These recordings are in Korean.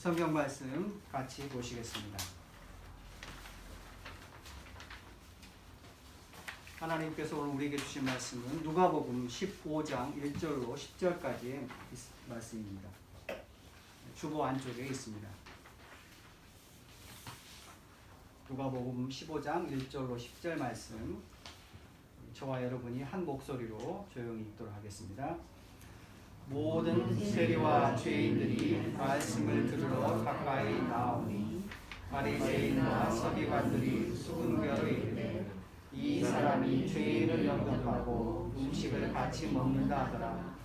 성경 말씀 같이 보시겠습니다. 하나님께서 오늘 우리에게 주신 말씀은 누가복음 15장 1절로 10절까지의 말씀입니다. 주보 안쪽에 있습니다. 누가복음 15장 1절로 10절 말씀, 저와 여러분이 한 목소리로 조용히 읽도록 하겠습니다. 모든 세리와 죄인들이 말씀을 들으러 가까이 나오니 바리새인과 서기관들이 수군거려 이르되 이 사람이 죄인을 영접하고 음식을 같이 먹는다 하더라.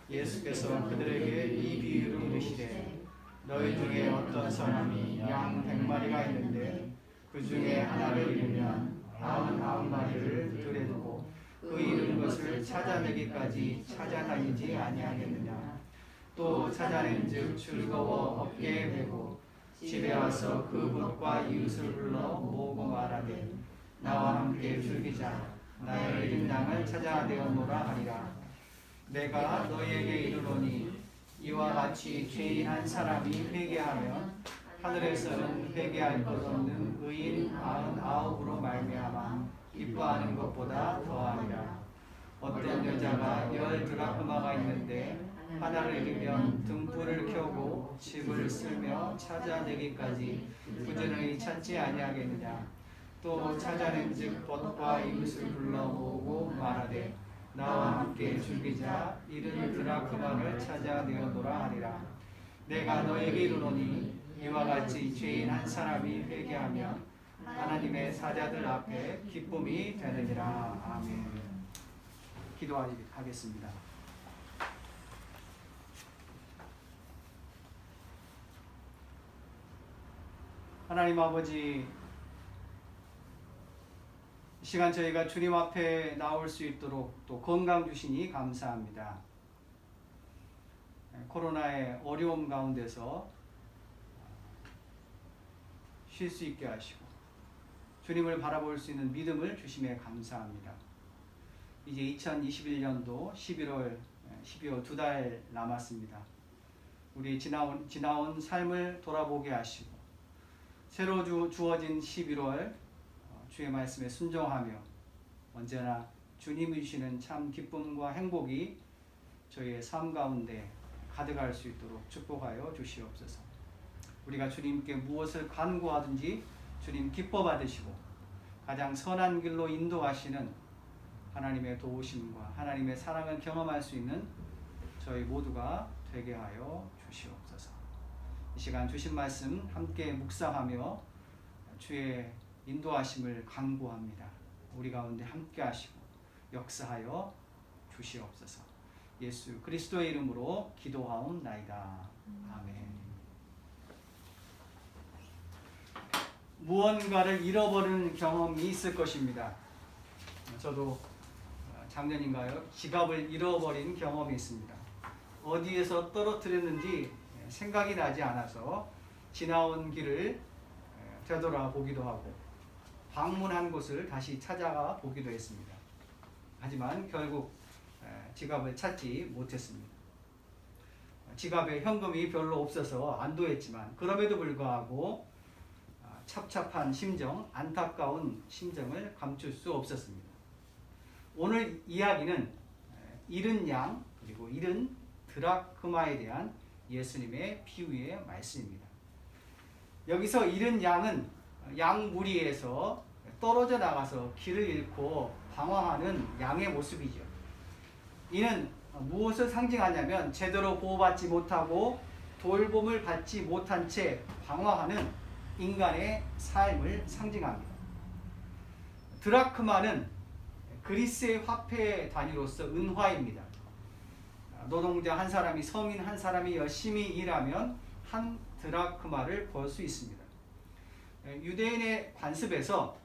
예수께서 그들에게 이 비유를 이르시되 너희 중에 어떤 사람이 양 100마리가 있는데 그 중에 하나를 잃으면 99마리를 들에 두고 그 잃은 것을 찾아내기까지 찾아다니지 아니하겠느냐. 또 찾아낸즉 즐거워 어깨에 메고 집에 와서 그 봇과 이웃을 불러 모으고 말하되 나와 함께 즐기자. 나의 잃은 양을 찾아내었노라 하리라. 내가 너희에게 이르노니 이와 같이 죄인 한 사람이 회개하면 하늘에서는 회개할 것 없는 의인 99으로 말미암아 기뻐하는 것보다 더하리라. 어떤 여자가 10 드라크마가 있는데 하나를 잃으면 등불을 켜고 집을 쓸며 찾아내기까지 부지런히 찾지 아니하겠느냐. 또 찾아낸즉 봇과 이웃을 불러 모으고 말하되 나와 함께 즐기자. 잃은 드라크마를 찾아내었노라 하리라. 내가 너에게 이르노니 이와 같이 죄인 한 사람이 회개하면 하나님의 사자들 앞에 기쁨이 되느니라. 아멘. 기도하겠습니다. 하나님 아버지, 이 시간 저희가 주님 앞에 나올 수 있도록 또 건강 주시니 감사합니다. 코로나의 어려움 가운데서 쉴 수 있게 하시고 주님을 바라볼 수 있는 믿음을 주심에 감사합니다. 이제 2021년도 12월 2달 남았습니다. 우리 지나온 삶을 돌아보게 하시고 새로 주어진 11월 주의 말씀에 순종하며 언제나 주님이 주시는 참 기쁨과 행복이 저희의 삶 가운데 가득할 수 있도록 축복하여 주시옵소서. 우리가 주님께 무엇을 간구하든지 주님 기뻐 받으시고 가장 선한 길로 인도하시는 하나님의 도우심과 하나님의 사랑을 경험할 수 있는 저희 모두가 되게 하여 주시옵소서. 이 시간 주신 말씀 함께 묵상하며 주의 인도하심을 간구합니다. 우리 가운데 함께 하시고 역사하여 주시옵소서. 예수 그리스도의 이름으로 기도하옵나이다. 아멘. 무언가를 잃어버리는 경험이 있을 것입니다. 저도 작년인가요? 지갑을 잃어버린 경험이 있습니다. 어디에서 떨어뜨렸는지 생각이 나지 않아서 지나온 길을 되돌아보기도 하고 방문한 곳을 다시 찾아가 보기도 했습니다. 하지만 결국 지갑을 찾지 못했습니다. 지갑에 현금이 별로 없어서 안도했지만 그럼에도 불구하고 찹찹한 심정, 안타까운 심정을 감출 수 없었습니다. 오늘 이야기는 잃은 양 그리고 잃은 드라크마에 대한 예수님의 비유의 말씀입니다. 여기서 잃은 양은 양 무리에서 떨어져 나가서 길을 잃고 방황하는 양의 모습이죠. 이는 무엇을 상징하냐면 제대로 보호받지 못하고 돌봄을 받지 못한 채 방황하는 인간의 삶을 상징합니다. 드라크마는 그리스의 화폐 단위로서 은화입니다. 노동자 한 사람이, 서민 한 사람이 열심히 일하면 한 드라크마를 벌 수 있습니다. 유대인의 관습에서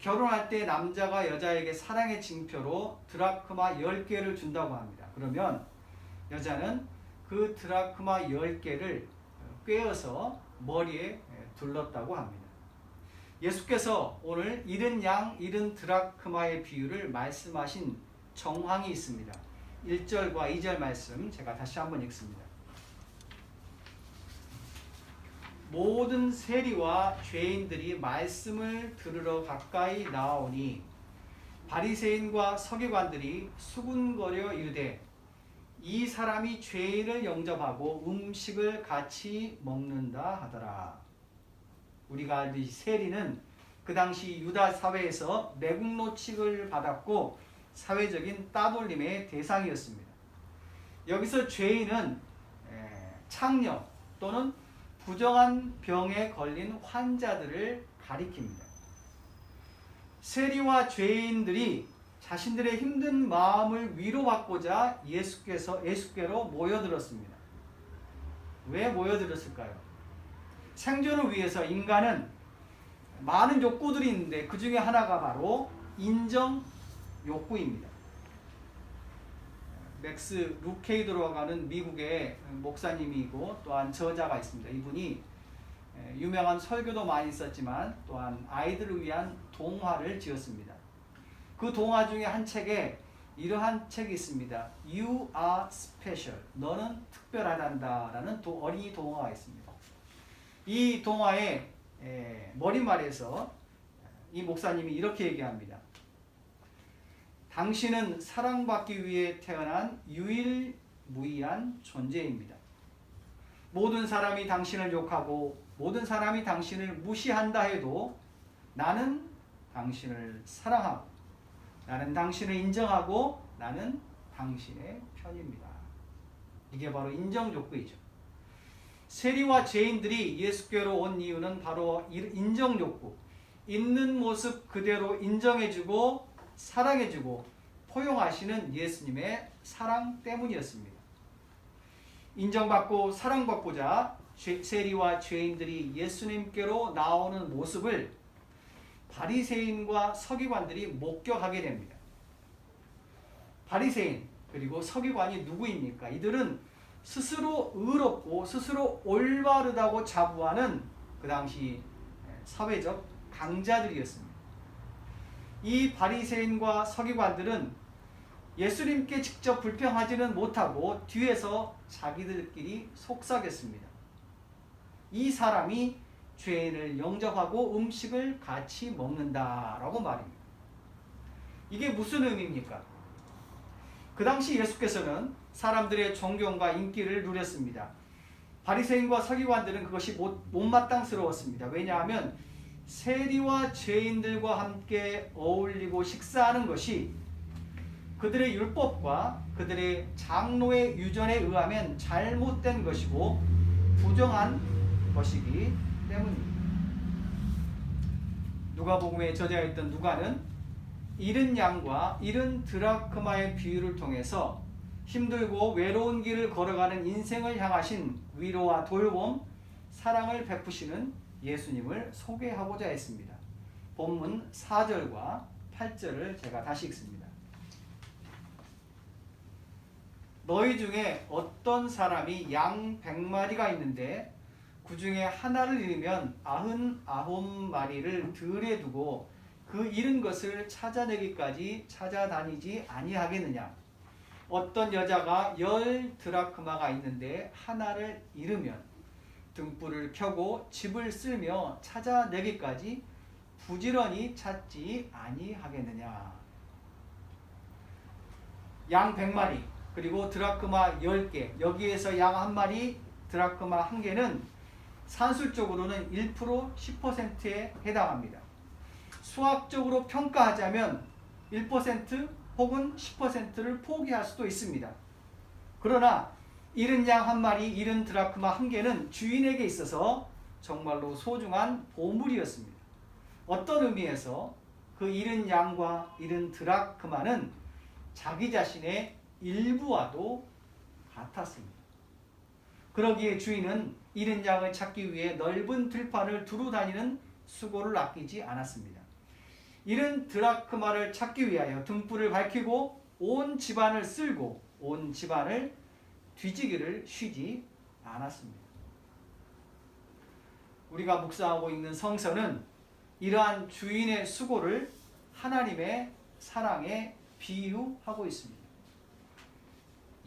결혼할 때 남자가 여자에게 사랑의 징표로 드라크마 10개를 준다고 합니다. 그러면 여자는 그 드라크마 10개를 꿰어서 머리에 둘렀다고 합니다. 예수께서 오늘 잃은 양, 잃은 드라크마의 비유를 말씀하신 정황이 있습니다. 1절과 2절 말씀 제가 다시 한번 읽습니다. 모든 세리와 죄인들이 말씀을 들으러 가까이 나오니 바리새인과 서기관들이 수군거려 이르되 이 사람이 죄인을 영접하고 음식을 같이 먹는다 하더라. 우리가 알듯이 세리는 그 당시 유다 사회에서 매국노 취급을 받았고 사회적인 따돌림의 대상이었습니다. 여기서 죄인은 창녀 또는 부정한 병에 걸린 환자들을 가리킵니다. 세리와 죄인들이 자신들의 힘든 마음을 위로받고자 예수께로 모여들었습니다. 왜 모여들었을까요? 생존을 위해서 인간은 많은 욕구들이 있는데 그 중에 하나가 바로 인정 욕구입니다. 맥스 루케이드로 가는 미국의 목사님이고 또한 저자가 있습니다. 이분이 유명한 설교도 많이 썼지만 또한 아이들을 위한 동화를 지었습니다. 그 동화 중에 한 책에 이러한 책이 있습니다. You are special. 너는 특별하단다 라는 어린이 동화가 있습니다. 이 동화의 머릿말에서 이 목사님이 이렇게 얘기합니다. 당신은 사랑받기 위해 태어난 유일무이한 존재입니다. 모든 사람이 당신을 욕하고 모든 사람이 당신을 무시한다 해도 나는 당신을 사랑하고 나는 당신을 인정하고 나는 당신의 편입니다. 이게 바로 인정욕구이죠. 세리와 죄인들이 예수께로 온 이유는 바로 인정욕구, 있는 모습 그대로 인정해주고 사랑해주고 포용하시는 예수님의 사랑 때문이었습니다. 인정받고 사랑받고자 세리와 죄인들이 예수님께로 나오는 모습을 바리새인과 서기관들이 목격하게 됩니다. 바리새인 그리고 서기관이 누구입니까? 이들은 스스로 의롭고 스스로 올바르다고 자부하는 그 당시 사회적 강자들이었습니다. 이 바리새인과 서기관들은 예수님께 직접 불평하지는 못하고 뒤에서 자기들끼리 속삭였습니다. 이 사람이 죄인을 영접하고 음식을 같이 먹는다라고 말입니다. 이게 무슨 의미입니까? 그 당시 예수께서는 사람들의 존경과 인기를 누렸습니다. 바리새인과 서기관들은 그것이 못마땅스러웠습니다. 왜냐하면 세리와 죄인들과 함께 어울리고 식사하는 것이 그들의 율법과 그들의 장로의 유전에 의하면 잘못된 것이고 부정한 것이기 때문입니다. 누가복음에 저자였던 누가는 잃은 양과 잃은 드라크마의 비유를 통해서 힘들고 외로운 길을 걸어가는 인생을 향하신 위로와 돌봄, 사랑을 베푸시는 예수님을 소개하고자 했습니다. 본문 4절과 8절을 제가 다시 읽습니다. 너희 중에 어떤 사람이 양 100마리가 있는데 그 중에 하나를 잃으면 99마리를 들에 두고 그 잃은 것을 찾아내기까지 찾아다니지 아니하겠느냐? 어떤 여자가 10 드라크마가 있는데 하나를 잃으면 등불을 켜고 집을 쓸며 찾아내기까지 부지런히 찾지 아니하겠느냐? 양 100마리 그리고 드라크마 10개, 여기에서 양 1마리, 드라크마 1개는 산술적으로는 1%, 10%에 해당합니다. 수학적으로 평가하자면 1% 혹은 10%를 포기할 수도 있습니다. 그러나 잃은 양 1마리, 잃은 드라크마 1개는 주인에게 있어서 정말로 소중한 보물이었습니다. 어떤 의미에서 그 잃은 양과 잃은 드라크마는 자기 자신의 일부와도 같았습니다. 그러기에 주인은 잃은 양을 찾기 위해 넓은 들판을 두루 다니는 수고를 아끼지 않았습니다. 잃은 드라크마를 찾기 위하여 등불을 밝히고 온 집안을 쓸고 온 집안을 뒤지기를 쉬지 않았습니다. 우리가 묵상하고 있는 성서는 이러한 주인의 수고를 하나님의 사랑에 비유하고 있습니다.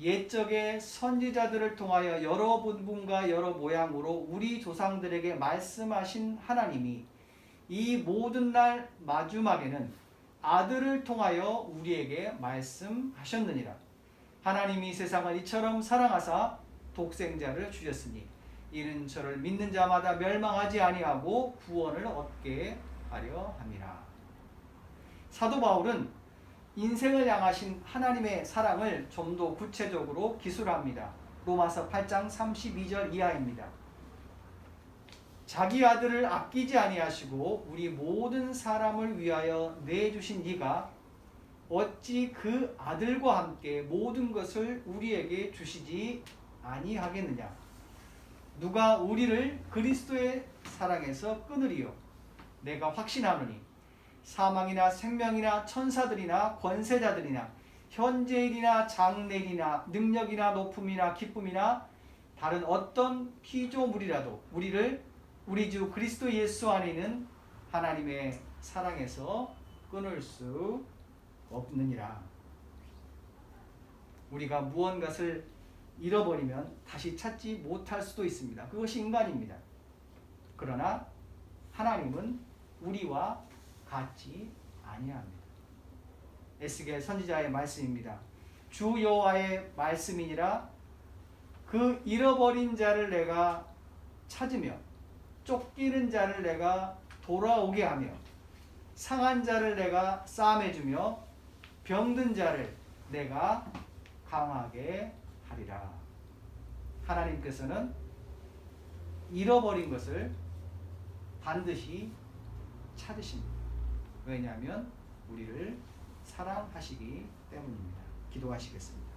옛적의 선지자들을 통하여 여러 분과 여러 모양으로 우리 조상들에게 말씀하신 하나님이 이 모든 날 마지막에는 아들을 통하여 우리에게 말씀하셨느니라. 하나님이 세상을 이처럼 사랑하사 독생자를 주셨으니 이는 저를 믿는 자마다 멸망하지 아니하고 구원을 얻게 하려 함이라. 사도 바울은 인생을 향하신 하나님의 사랑을 좀 더 구체적으로 기술합니다. 로마서 8장 32절 이하입니다. 자기 아들을 아끼지 아니하시고 우리 모든 사람을 위하여 내주신 이가 어찌 그 아들과 함께 모든 것을 우리에게 주시지 아니하겠느냐. 누가 우리를 그리스도의 사랑에서 끊으리요. 내가 확신하노니 사망이나 생명이나 천사들이나 권세자들이나 현재일이나 장래일이나 능력이나 높음이나 기쁨이나 다른 어떤 피조물이라도 우리를 우리 주 그리스도 예수 안에 있는 하나님의 사랑에서 끊을 수 없느니라. 우리가 무언가를 잃어버리면 다시 찾지 못할 수도 있습니다. 그것이 인간입니다. 그러나 하나님은 우리와 같지 아니합니다. 에스겔 선지자의 말씀입니다. 주 여호와의 말씀이니라. 그 잃어버린 자를 내가 찾으며 쫓기는 자를 내가 돌아오게 하며 상한 자를 내가 싸매주며 병든 자를 내가 강하게 하리라. 하나님께서는 잃어버린 것을 반드시 찾으십니다. 왜냐하면 우리를 사랑하시기 때문입니다. 기도하시겠습니다.